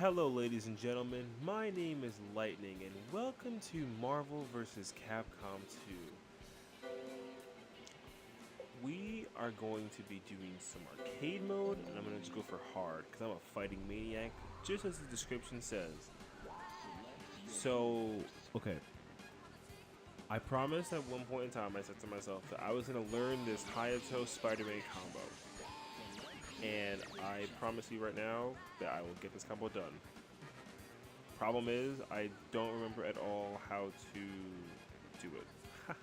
Hello, ladies and gentlemen. My name is Lightning, and welcome to Marvel vs. Capcom 2. We are going to be doing some arcade mode, and I'm going to just go for hard, because I'm a fighting maniac, just as the description says. So, okay. I promised at one point in time, I said to myself that I was going to learn this Hayato Spider-Man combo. And I promise you right now that I will get this combo done. Problem is, I don't remember at all how to do it.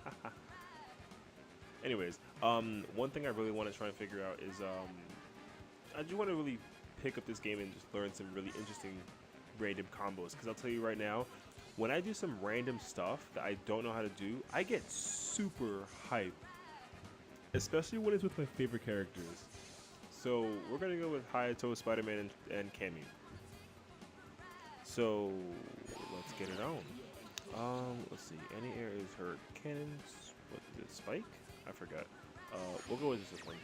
Anyways, one thing I really want to try and figure out is, I just want to really pick up this game and just learn some really interesting random combos. Because I'll tell you right now, when I do some random stuff that I don't know how to do, I get super hyped. Especially when it's with my favorite characters. So we're gonna go with Hayato, Spider-Man, and Cammy. So let's get it on. Let's see. Any air is her cannons. What is it? Spike? I forgot. We'll go with this one.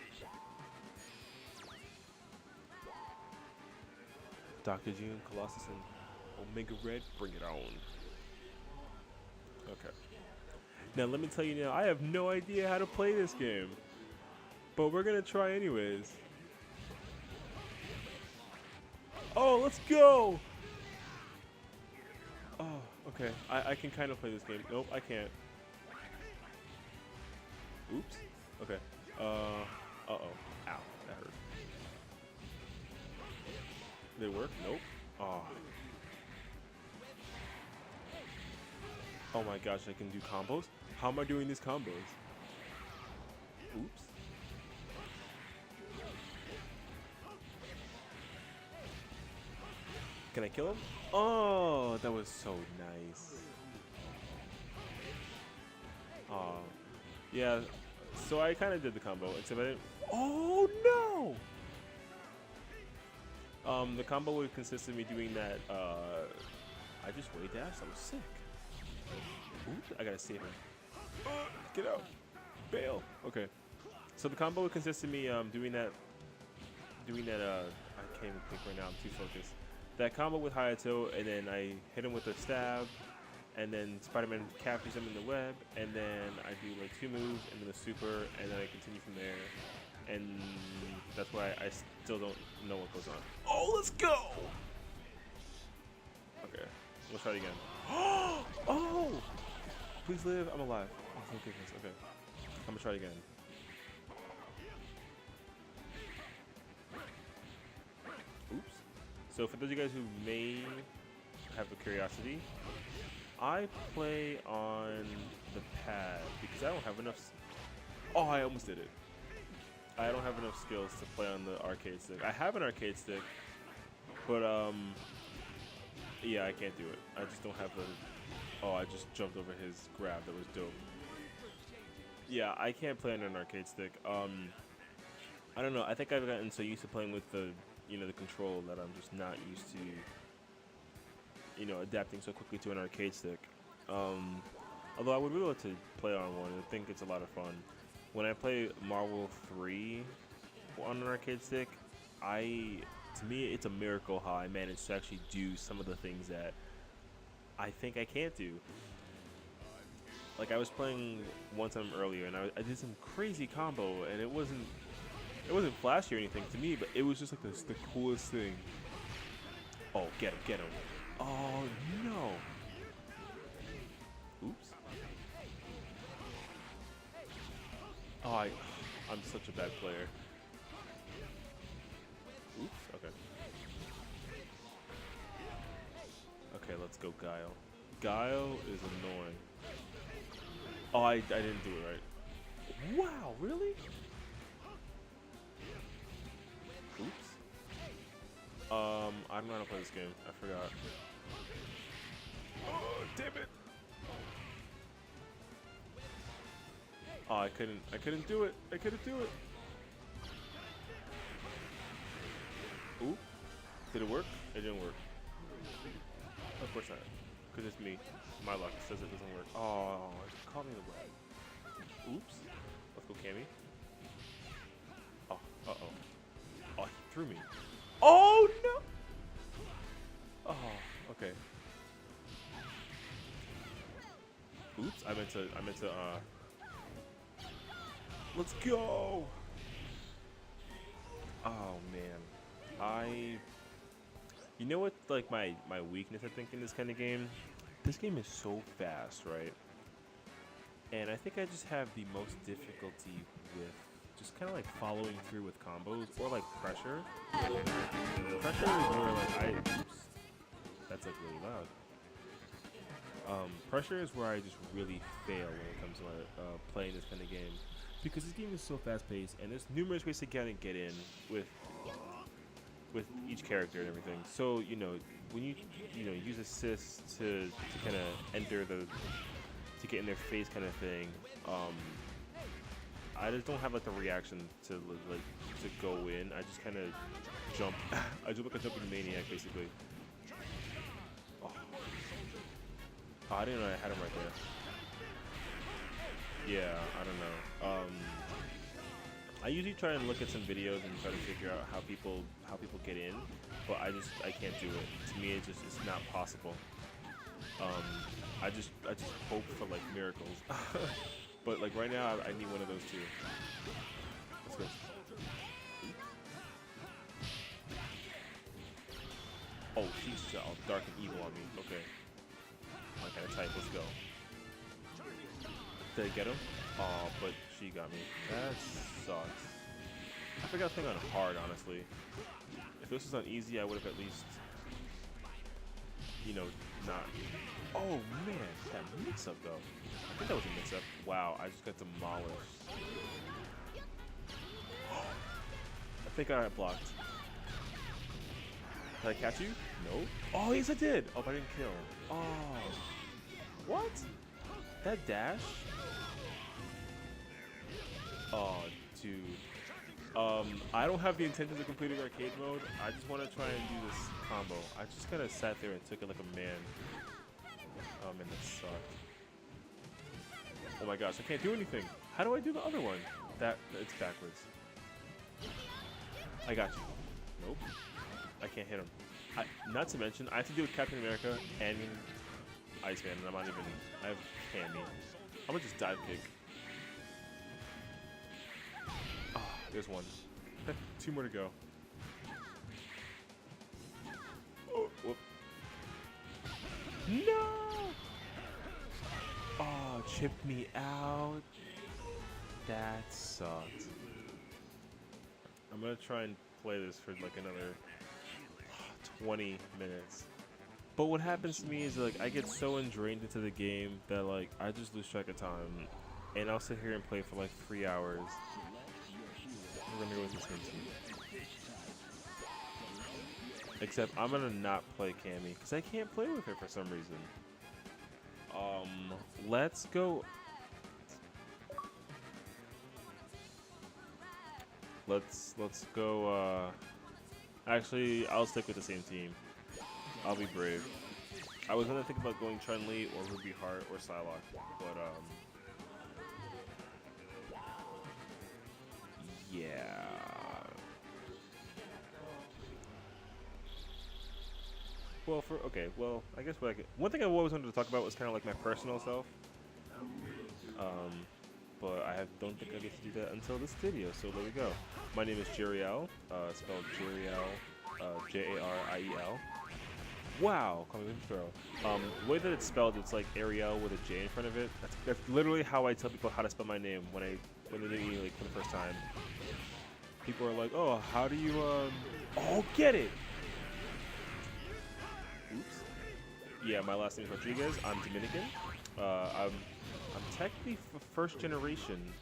Dr. June, Colossus, and Omega Red. Bring it on. Okay. Now let me tell you now. I have no idea how to play this game, but we're gonna try anyways. Oh, let's go! Oh, okay. I can kind of play this game. Nope, I can't. Oops. Okay. Uh-oh. Ow, that hurt. Did it work? Nope. Oh. Oh my gosh, I can do combos? How am I doing these combos? Oops. Can I kill him? Oh, that was so nice. Oh, yeah. So I kind of did the combo, except I didn't. Oh no! The combo would consist of me doing that. I just way dashed. I was sick. Oops, I gotta save him. Get out! Bail. Okay. So the combo would consist of me doing that. I can't even think right now. I'm too focused. That combo with Hayato, and then I hit him with a stab, and then Spider-Man captures him in the web, and then I do like 2 moves, and then the super, and then I continue from there. And that's why I still don't know what goes on. Oh, let's go! Okay, let's try it again. Oh! Please live, I'm alive. Oh, thank goodness, okay. I'm gonna try it again. Oops. So for those of you guys who may have a curiosity, I play on the pad because I don't have enough. Oh, I almost did it. I don't have enough skills to play on the arcade stick. I have an arcade stick, but yeah, I can't do it. I just don't have the. Oh, I just jumped over his grab. That was dope. Yeah, I can't play on an arcade stick. I don't know. I think I've gotten so used to playing with the the control that I'm just not used to adapting so quickly to an arcade stick. Although I would really like to play on one. I think it's a lot of fun. When I play Marvel 3 on an arcade stick, to me it's a miracle how I managed to actually do some of the things that I think I can't do. Like I was playing one time earlier and I did some crazy combo and it wasn't flashy or anything to me, but it was just like the coolest thing. Oh, get him. Oh, no. Oops. Oh, I'm such a bad player. Oops, okay. Okay, let's go Guile. Guile is annoying. Oh, I didn't do it right. Wow, really? Oops. I don't know how to play this game. I forgot. Oh, damn it. Oh, I couldn't do it. I couldn't do it. Oop. Did it work? It didn't work. Of course not. Because it's me. My luck says it doesn't work. Oh, it caught me in the web. Oops. Let's go, Cammy. Oh, uh-oh. Oh, he threw me. Oh, no! Okay. Oops, I meant to, let's go! Oh, man. You know what, like, my weakness, I think, in this kind of game? This game is so fast, right? And I think I just have the most difficulty with just kind of, like, following through with combos, or, like, pressure. Pressure is where, like, oops, that's, like, really loud. Pressure is where I just really fail when it comes to playing this kind of game, because this game is so fast-paced, and there's numerous ways to get in with each character and everything. So when you use assists to kind of enter to get in their face kind of thing, I just don't have like the reaction to go in. I just kind of jump. I jump like a jumping maniac basically. Oh, I didn't know I had him right there. Yeah, I don't know. I usually try and look at some videos and try to figure out how people get in, but I can't do it. To me, it's not possible. I just hope for like miracles. But like right now, I need one of those too. Let's go. Oh, she's all dark and evil on me. Okay. My kind of type. Let's go. Did I get him? Oh, but she got me. That sucks. I forgot to think on hard, honestly. If this was on easy, I would have at least, not. Oh man, that mix-up though. I think that was a mix-up. Wow, I just got demolished. I think I got blocked. Did I catch you? No. Oh, yes I did. Oh, but I didn't kill. Oh. What? That dash? Oh, dude. I don't have the intentions of completing arcade mode. I just want to try and do this combo. I just kind of sat there and took it like a man. Oh man, that sucked. Oh my gosh, I can't do anything. How do I do the other one? It's backwards. I got you. Nope. I can't hit him. Not to mention, I have to deal with Captain America and Iceman, and I have Candy. I'm gonna just dive kick. Oh, there's one. 2 more to go. Oh, whoop. No! Oh, chipped me out. That sucked. I'm gonna try and play this for like another 20 minutes. But what happens to me is like I get so ingrained into the game that like I just lose track of time, and I'll sit here and play for like 3 hours. We're gonna go with the same team. Except I'm gonna not play Cammy because I can't play with her for some reason. Let's go. Let's go. Actually, I'll stick with the same team. I'll be brave. I was gonna think about going Chun-Li or Ruby Heart or Psylocke, but yeah. Well, I guess one thing I always wanted to talk about was kind of like my personal self. But don't think I get to do that until this video. So there we go. My name is Jariel, spelled Jariel, Jariel. Wow, call me throw. The way that it's spelled, it's like Ariel with a J in front of it. That's literally how I tell people how to spell my name when they meet me like for the first time. People are like, "Oh, how do you Oh, get it." Oops. Yeah, my last name is Rodriguez. I'm Dominican. I'm technically first generation.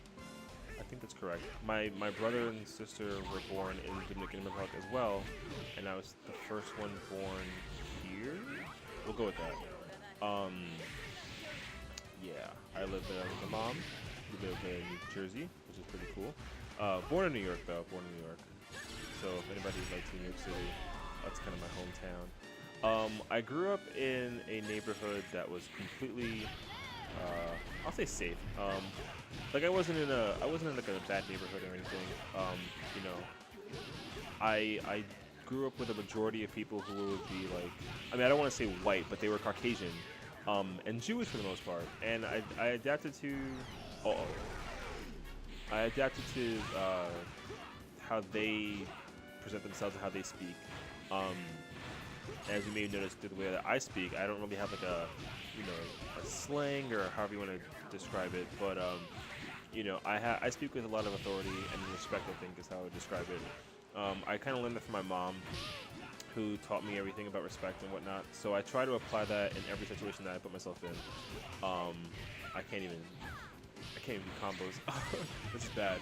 I think that's correct. My brother and sister were born in Dominican Republic as well, and I was the first one born here. We'll go with that. Yeah, I live there with my mom. We live in New Jersey, which is pretty cool. Born in New York though. Born in New York. So if anybody likes New York City, that's kind of my hometown. I grew up in a neighborhood that was completely, I'll say safe. Like I wasn't in like a bad neighborhood or anything. I grew up with a majority of people who would be like, I mean, I don't want to say white, but they were Caucasian, and Jewish for the most part. And I adapted to, oh, I adapted to how they present themselves and how they speak. Um, as you may have noticed through the way that I speak, I don't really have like a, you know, a slang or however you want to describe it, but you know, I speak with a lot of authority and respect, I think is how I would describe it. I kind of learned that from my mom, who taught me everything about respect and whatnot. So I try to apply that in every situation that I put myself in. I can't even do combos. This is bad.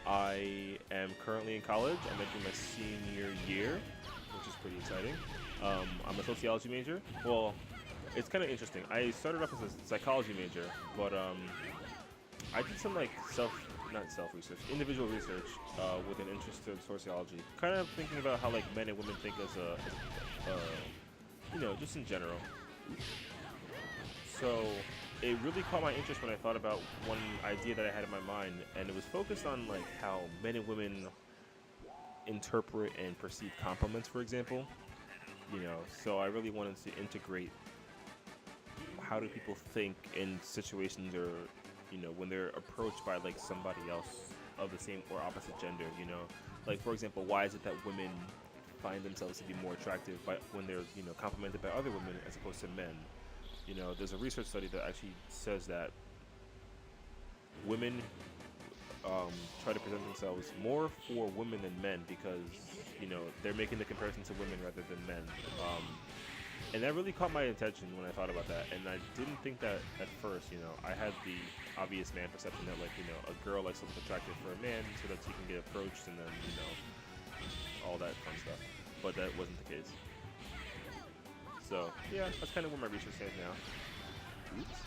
I am currently in college. I'm entering my senior year, which is pretty exciting. I'm a sociology major. Well, it's kind of interesting. I started off as a psychology major, but I did some like not self-research, individual research with an interest in sociology. Kind of thinking about how like men and women think as you know, just in general. So it really caught my interest when I thought about one idea that I had in my mind, and it was focused on like how men and women interpret and perceive compliments, for example. You know, so I really wanted to integrate how do people think in situations, or you know, when they're approached by like somebody else of the same or opposite gender. You know, like for example, why is it that women find themselves to be more attractive when they're, you know, complimented by other women as opposed to men? You know, there's a research study that actually says that women try to present themselves more for women than men because, you know, they're making the comparison to women rather than men. And that really caught my attention when I thought about that. And I didn't think that at first, you know. I had the obvious man perception that, like, you know, a girl likes to look attractive for a man so that she can get approached and then, you know, all that fun stuff. But that wasn't the case. So, yeah, that's kind of where my research stands now. Oops.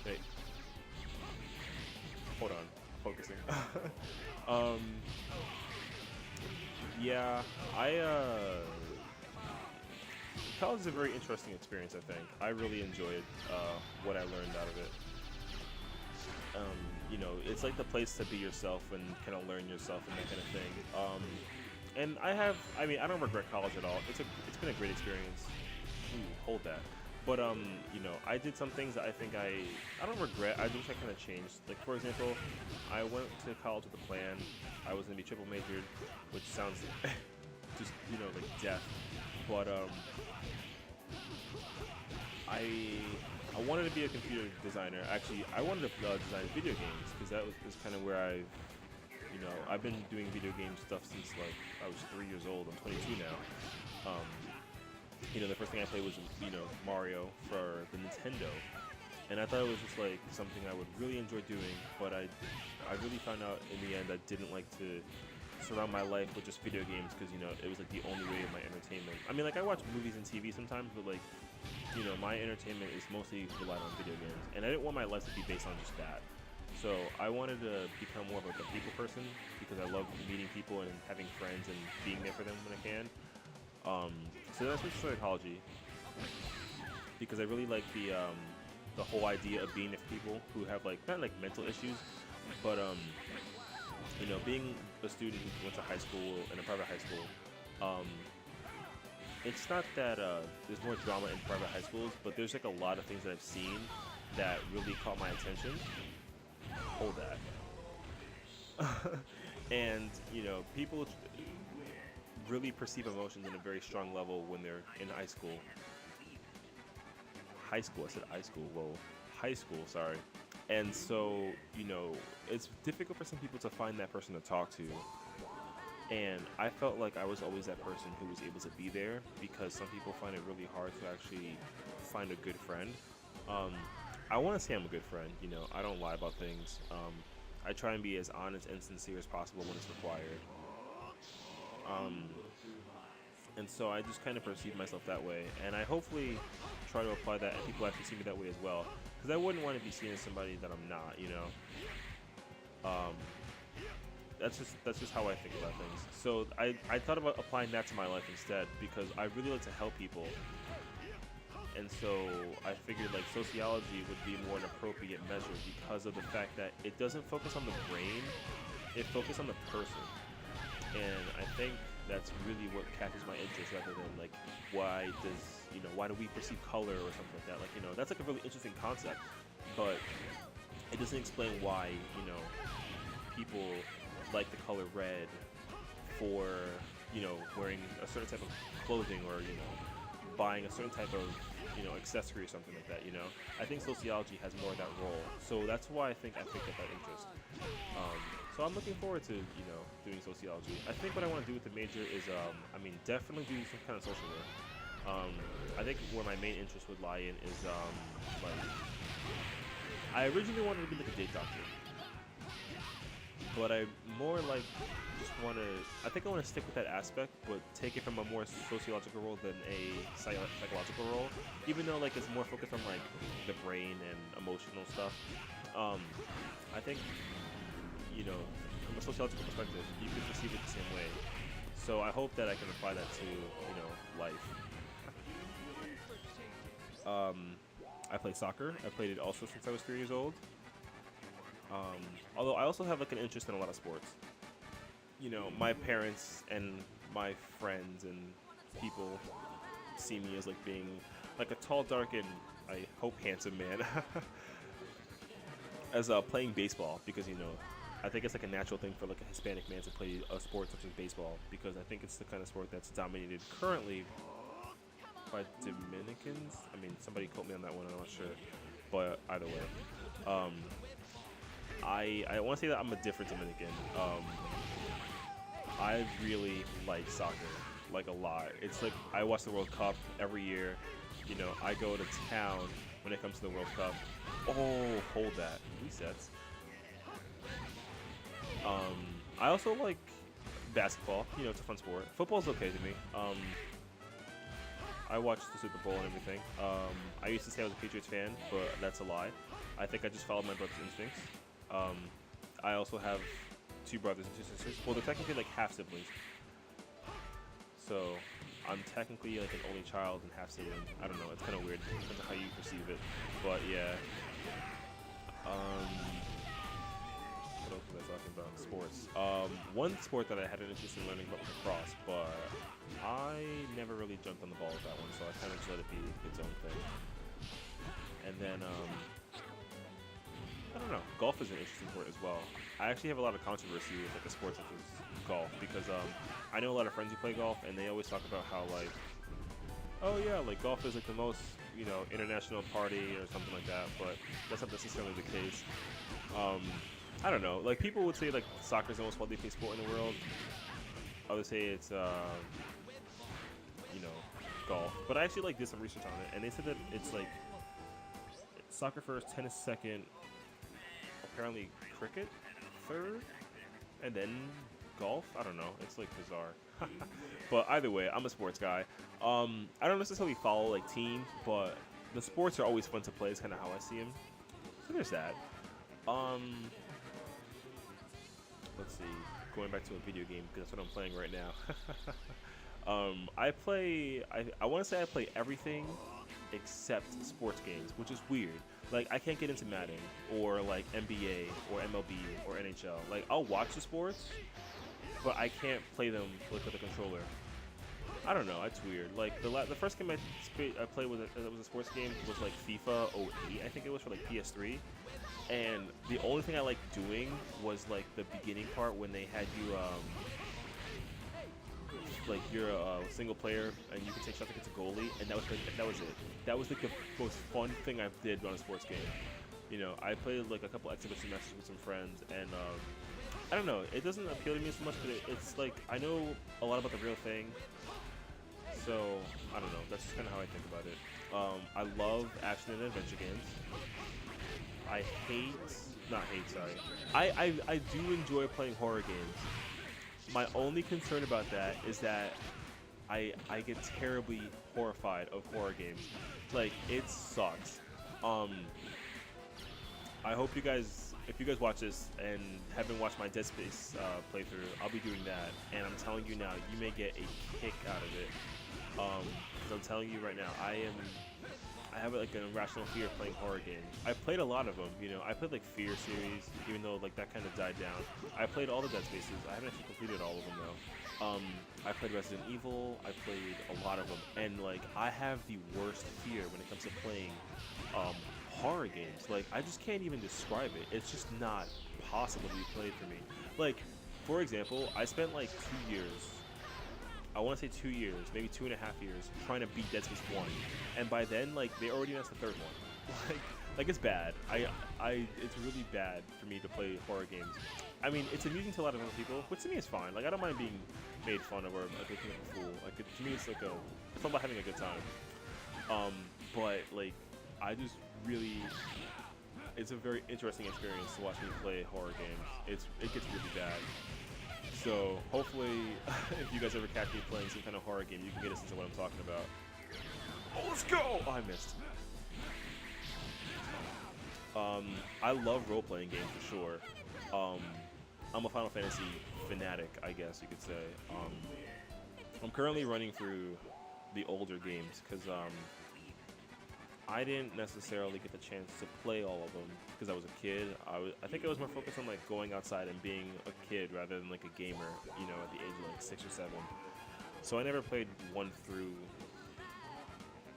Hey. Hold on. Focusing. Yeah, college is a very interesting experience, I think. I really enjoyed what I learned out of it. You know, it's like the place to be yourself and kind of learn yourself and that kind of thing. And I mean, I don't regret college at all. It's been a great experience. Ooh, hold that. But you know, I did some things that I think I don't regret. I wish I kind of changed. Like for example, I went to college with a plan. I was gonna be triple majored, which sounds just, you know, like death. But I wanted to be a computer designer. Actually, I wanted to design video games because that was kind of where I've been doing video game stuff since like I was 3 years old. I'm 22 now. You know, the first thing I played was, you know, Mario for the Nintendo, and I thought it was just like something I would really enjoy doing. But I really found out in the end I didn't like to surround my life with just video games because, you know, it was like the only way of my entertainment. I mean, like I watch movies and TV sometimes, but like, you know, my entertainment is mostly relied on video games, and I didn't want my life to be based on just that. So I wanted to become more of like a people person because I love meeting people and having friends and being there for them when I can. So that's what psychology, because I really like the whole idea of being with people who have like not like mental issues, but you know, being a student who went to high school in a private high school, it's not that there's more drama in private high schools, but there's like a lot of things that I've seen that really caught my attention. Hold that. And you know, people really perceive emotions in a very strong level when they're in high school. I said high school, whoa. High school, sorry. And so, you know, it's difficult for some people to find that person to talk to. And I felt like I was always that person who was able to be there, because some people find it really hard to actually find a good friend. I want to say I'm a good friend, you know, I don't lie about things. I try and be as honest and sincere as possible when it's required. And so I just kind of perceive myself that way, and I hopefully try to apply that, and people actually see me that way as well, because I wouldn't want to be seen as somebody that I'm not, you know. That's just how I think about things. So I thought about applying that to my life instead, because I really like to help people, and so I figured like sociology would be more an appropriate measure because of the fact that it doesn't focus on the brain, it focuses on the person. and I think that's really what catches my interest rather than like why does why do we perceive color or something like that. Like that's like a really interesting concept, but it doesn't explain why people like the color red for wearing a certain type of clothing or buying a certain type of accessory or something like that. I think sociology has more of that role, so that's why I think I picked up that interest. So I'm looking forward to doing sociology. I think what I want to do with the major is I mean definitely do some kind of social work. I think where my main interest would lie in is like I originally wanted to be like a date doctor, but I more like just want to. I think I want to stick with that aspect, but take it from a more sociological role than a psychological role. Even though like it's more focused on like the brain and emotional stuff. I think from a sociological perspective, you can perceive it the same way. So I hope that I can apply that to life. I play soccer. I played it also since I was 3 years old. Although I also have like an interest in a lot of sports. My parents and my friends and people see me as like being like a tall, dark, and I hope handsome man. As playing baseball because I think it's like a natural thing for like a Hispanic man to play a sport such as baseball because I think it's the kind of sport that's dominated currently by Dominicans. I mean, somebody quote me on that one. I'm not sure, but either way, I want to say that I'm a different Dominican. I really like soccer, like a lot. It's like I watch the World Cup every year. I go to town when it comes to the World Cup. Oh, hold that. Resets. I also like basketball. It's a fun sport. Football's okay to me. I watched the Super Bowl and everything. I used to say I was a Patriots fan, but that's a lie. I think I just followed my brother's instincts. I also have 2 brothers and 2 sisters. Well, they're technically like half siblings. So I'm technically like an only child and half sibling. I don't know. It's kind of weird. Depends on how you perceive it. But yeah. What else was I talking about? Sports. One sport that I had an interest in learning about was lacrosse, but I never really jumped on the ball with that one, so I kind of just let it be its own thing. And then, I don't know. Golf is an interesting sport as well. I actually have a lot of controversy with like a sport such as golf because I know a lot of friends who play golf, and they always talk about how like, oh yeah, like golf is like the most international party or something like that, but that's not necessarily the case. I don't know. Like people would say like soccer is the most widely played sport in the world. Others say it's golf. But I actually like did some research on it, and they said that it's like soccer first, tennis second, apparently cricket third, and then golf. I don't know. It's like bizarre. But either way, I'm a sports guy. I don't necessarily follow like teams, but the sports are always fun to play. Is kind of how I see them. So there's that. Let's see. Going back to a video game because that's what I'm playing right now. I want to say I play everything except sports games, which is weird. Like I can't get into Madden or like NBA or MLB or NHL. Like I'll watch the sports, but I can't play them like with a controller. I don't know. It's weird. Like the first game I played was a sports game was like FIFA '08. I think it was for like PS3. And the only thing I liked doing was like the beginning part when they had you like you're a single player and you can take shots against a goalie, and that was it. That was like the most fun thing I did on a sports game. I played like a couple exhibition matches with some friends, and I don't know. It doesn't appeal to me so much, but it's like I know a lot about the real thing, so I don't know. That's just kind of how I think about it. I love action and adventure games. I do enjoy playing horror games. My only concern about that is that I get terribly horrified of horror games. Like, it sucks. I hope you guys, if you guys watch this and haven't watched my Dead Space playthrough, I'll be doing that. And I'm telling you now, you may get a kick out of it. Because I'm telling you right now, I have like an irrational fear of playing horror games. I played a lot of them, you know. I played like Fear series, even though like that kind of died down. I played all the Dead Spaces. I haven't actually completed all of them though. I played Resident Evil. I played a lot of them, and like I have the worst fear when it comes to playing horror games. Like I just can't even describe it. It's just not possible to be played for me. Like, for example, I spent like 2 years. I want to say 2 years, maybe 2.5 years, trying to beat Dead Space 1, and by then, like they already announced the third one. Like it's bad. It's really bad for me to play horror games. I mean, it's amusing to a lot of other people, which to me is fine. Like I don't mind being made fun of or like looking like a fool. Like to me, it's like it's all about having a good time. But like, I just really, it's a very interesting experience to watch me play horror games. It gets really bad. So hopefully, if you guys ever catch me playing some kind of horror game, you can get a sense of what I'm talking about. Oh, let's go! Oh, I missed. I love role-playing games for sure. I'm a Final Fantasy fanatic, I guess you could say. I'm currently running through the older games because I didn't necessarily get the chance to play all of them because I was a kid. I think I was more focused on like going outside and being a kid rather than like a gamer, you know, at the age of like 6 or 7. So I never played 1 through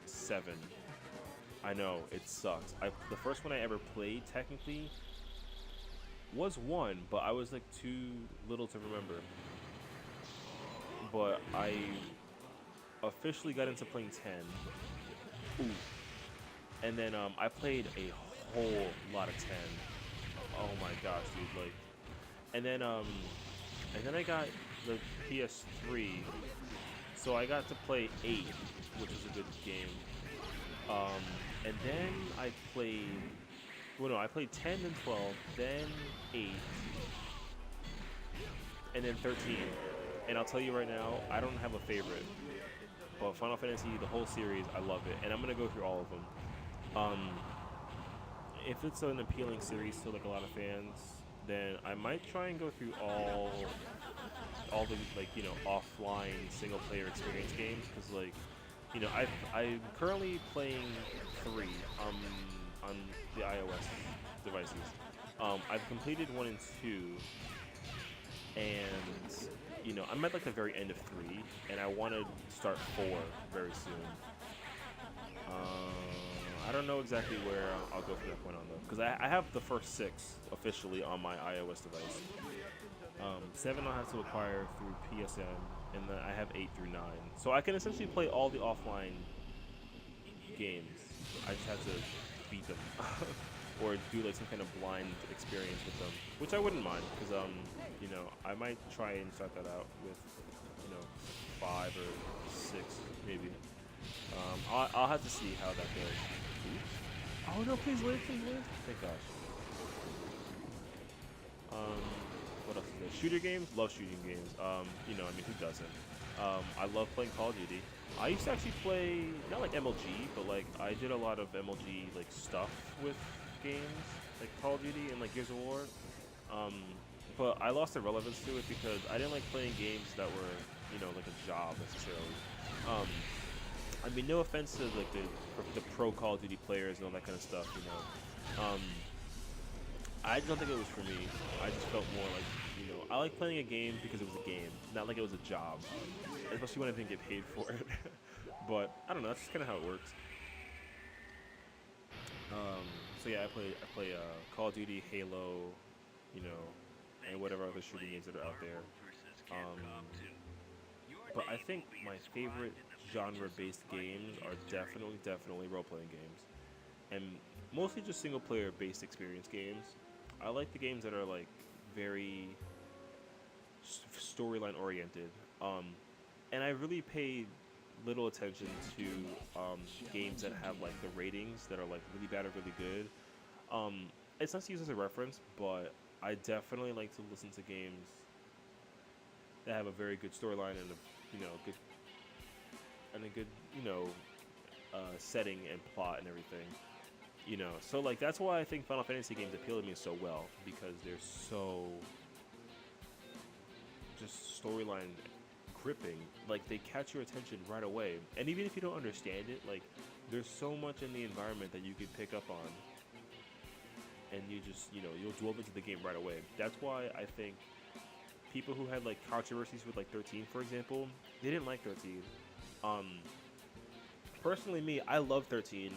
7. I know, it sucks. The first one I ever played technically was 1, but I was like too little to remember. But I officially got into playing 10. Ooh. And then I played a whole lot of 10. Oh my gosh, dude! Like, and then I got the PS3, so I got to play 8, which was a good game. And then I played, well, no, I played 10, then 12, then 8, and then 13. And I'll tell you right now, I don't have a favorite. But Final Fantasy, the whole series, I love it, and I'm gonna go through all of them. If it's an appealing series to like a lot of fans, then I might try and go through all the like, you know, offline single player experience games because like, you know, I'm currently playing 3 on the iOS devices. I've completed 1 and 2, and you know, I'm at like the very end of 3, and I want to start 4 very soon. I don't know exactly where I'll go from that point on though, because I have the first 6 officially on my iOS device. 7 I'll have to acquire through PSN, and then I have 8 through 9. So I can essentially play all the offline games. I just have to beat them, or do like some kind of blind experience with them, which I wouldn't mind, because you know, I might try and start that out with, you know, 5 or 6 maybe. I'll have to see how that goes. Oh no, please live, please live. Thank gosh. What else is there? Shooter games? Love shooting games. You know, I mean, who doesn't? I love playing Call of Duty. I used to actually play, not like MLG, but like I did a lot of MLG like stuff with games, like Call of Duty and like Gears of War. But I lost the relevance to it because I didn't like playing games that were, you know, like a job necessarily. I mean, no offense to like the pro Call of Duty players and all that kind of stuff, you know. I don't think it was for me. I just felt more like, you know, I like playing a game because it was a game, not like it was a job, especially when I didn't get paid for it. But I don't know, that's just kind of how it works. So yeah, I play Call of Duty, Halo, you know, and whatever other shooting games that are out there. But I think my favorite genre-based games are definitely role-playing games, and mostly just single-player based experience games. I like the games that are like very storyline oriented, and I really pay little attention to games that have like the ratings that are like really bad or really good. It's not to use as a reference, but I definitely like to listen to games that have a very good storyline and a, you know, good you know, setting and plot and everything. You know, so like that's why I think Final Fantasy games appeal to me so well, because they're so just storyline gripping. Like they catch your attention right away, and even if you don't understand it, like there's so much in the environment that you can pick up on, and you just, you'll delve into the game right away. That's why I think people who had like controversies with like 13, for example, they didn't like 13. Um, Personally, me, I love 13.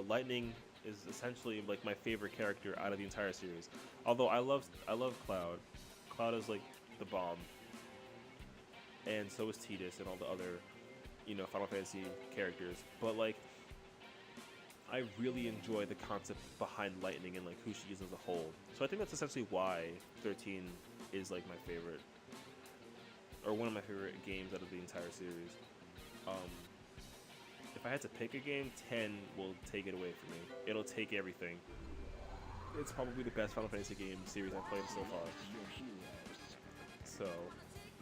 Lightning is essentially like my favorite character out of the entire series. Although I love Cloud. Cloud is like the bomb, and so is Tidus and all the other Final Fantasy characters. But like, I really enjoy the concept behind Lightning and like who she is as a whole. So I think that's essentially why 13 is like my favorite, or one of my favorite games out of the entire series. Um, if I had to pick a game, 10 will take it away from me. It'll take everything. It's probably the best Final Fantasy game series I've played so far. So,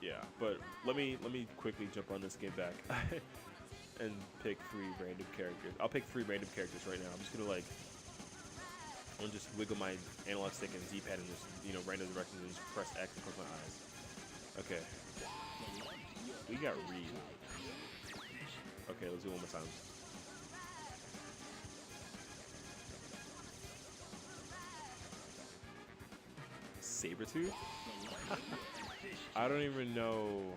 yeah. But let me quickly jump on this game back and pick 3 random characters. I'll pick 3 random characters right now. I'm just gonna just wiggle my analog stick and D-pad in just random directions and just press X and close my eyes. Okay. We got Reed. Okay, let's do it one more time. Sabretooth? I don't even know.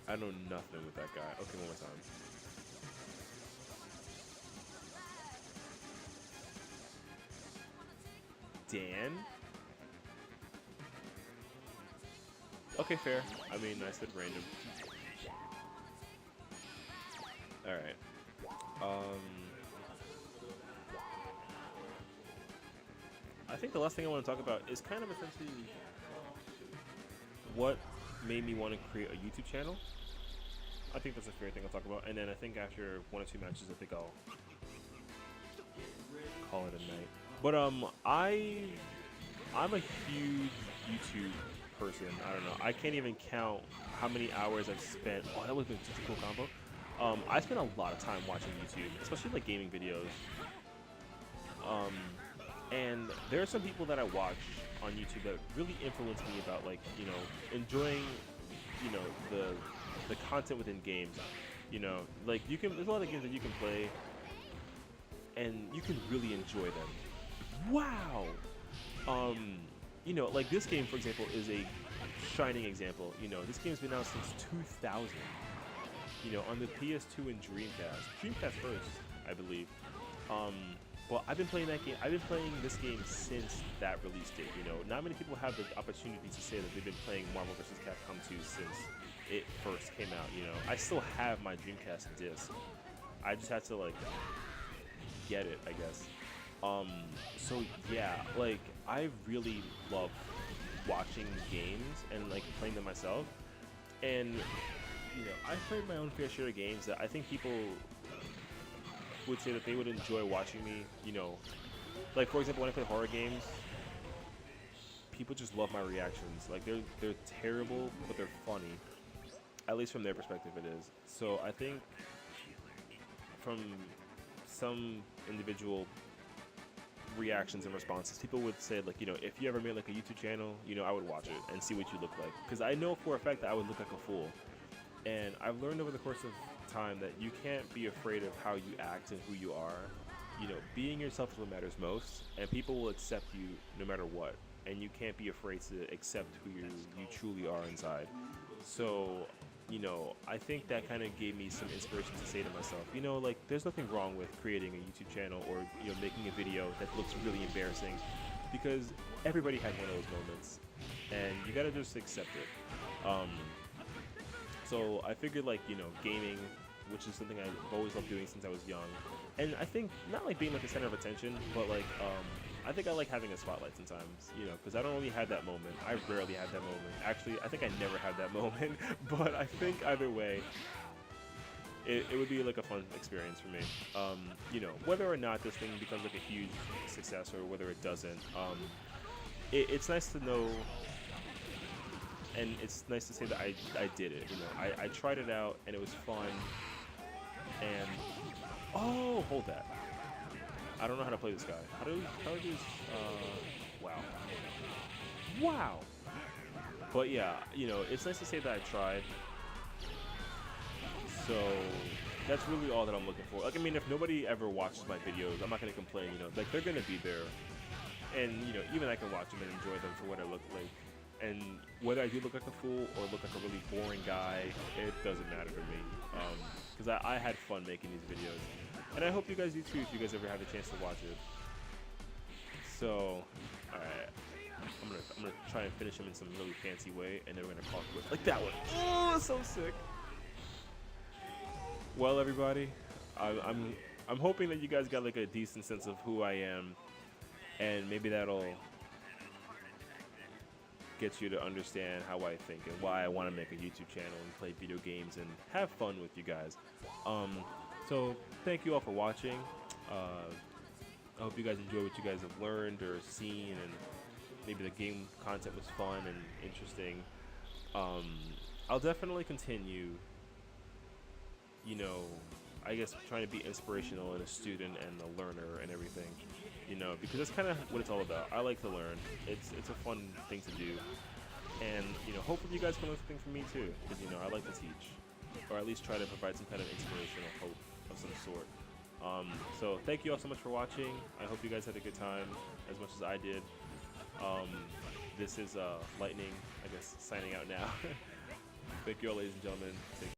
I know nothing with that guy. Okay, one more time. Dan? Okay, fair. I mean, I said random. Alright. I think the last thing I want to talk about is kind of essentially what made me want to create a YouTube channel. I think that's a fair thing I'll talk about. And then I think after 1 or 2 matches, I think I'll call it a night. But I'm a huge YouTube person. I don't know. I can't even count how many hours I've spent. Oh, that would have been such a cool combo. I spend a lot of time watching YouTube, especially like gaming videos. And there are some people that I watch on YouTube that really influence me about like, enjoying, the content within games. Like there's a lot of games that you can play and you can really enjoy them. Wow. Like this game, for example, is a shining example. This game's been out since 2000. On the P.2 and Dreamcast first, I believe. But I've been playing that game. I've been playing this game since that release date. Not many people have the opportunity to say that they've been playing Marvel vs. Capcom 2 since it first came out. I still have my Dreamcast disc. I just had to like get it, I guess. So yeah, like I really love watching games and like playing them myself. And I've played my own fair share of games that I think people would say that they would enjoy watching me, like for example, when I play horror games, people just love my reactions. Like they're terrible, but they're funny. At least from their perspective it is. So I think from some individual reactions and responses, people would say like, if you ever made like a YouTube channel, I would watch it and see what you look like. Because I know for a fact that I would look like a fool. And I've learned over the course of time that you can't be afraid of how you act and who you are. Being yourself is what matters most, and people will accept you no matter what. And you can't be afraid to accept who you truly are inside. So, I think that kind of gave me some inspiration to say to myself, like there's nothing wrong with creating a YouTube channel or making a video that looks really embarrassing, because everybody had one of those moments, and you gotta just accept it. So I figured like, gaming, which is something I've always loved doing since I was young. And I think not like being like the center of attention, but like, I think I like having a spotlight sometimes, because I don't really have that moment. I rarely have that moment. Actually, I think I never have that moment, but I think either way, it would be like a fun experience for me. Whether or not this thing becomes like a huge success or whether it doesn't, it's nice to know. And it's nice to say that I did it. I tried it out and it was fun. And hold that. I don't know how to play this guy. How do this? Wow. But yeah, it's nice to say that I tried. So that's really all that I'm looking for. Like, I mean, if nobody ever watches my videos, I'm not gonna complain. You know, like they're gonna be there, and you know, even I can watch them and enjoy them for what I look like. And whether I do look like a fool or look like a really boring guy, it doesn't matter to me. Because I had fun making these videos, and I hope you guys do too if you guys ever have the chance to watch it. So, all right. I'm gonna try and finish him in some really fancy way, and then we're gonna call it quits. Like that one. Oh, so sick. Well, everybody, I'm hoping that you guys got like a decent sense of who I am, and maybe that'll get you to understand how I think and why I want to make a YouTube channel and play video games and have fun with you guys. So thank you all for watching. I hope you guys enjoy what you guys have learned or seen, and maybe the game content was fun and interesting. I'll definitely continue, you know, I guess trying to be inspirational in a student and a learner and everything, you know, because that's kind of what it's all about. I like to learn. It's a fun thing to do, and you know, hopefully you guys can learn something from me too, because you know, I like to teach, or at least try to provide some kind of inspirational hope of some sort. So thank you all so much for watching. I hope you guys had a good time as much as I did. This is Lightning, I guess, signing out now. Thank you all, ladies and gentlemen. Take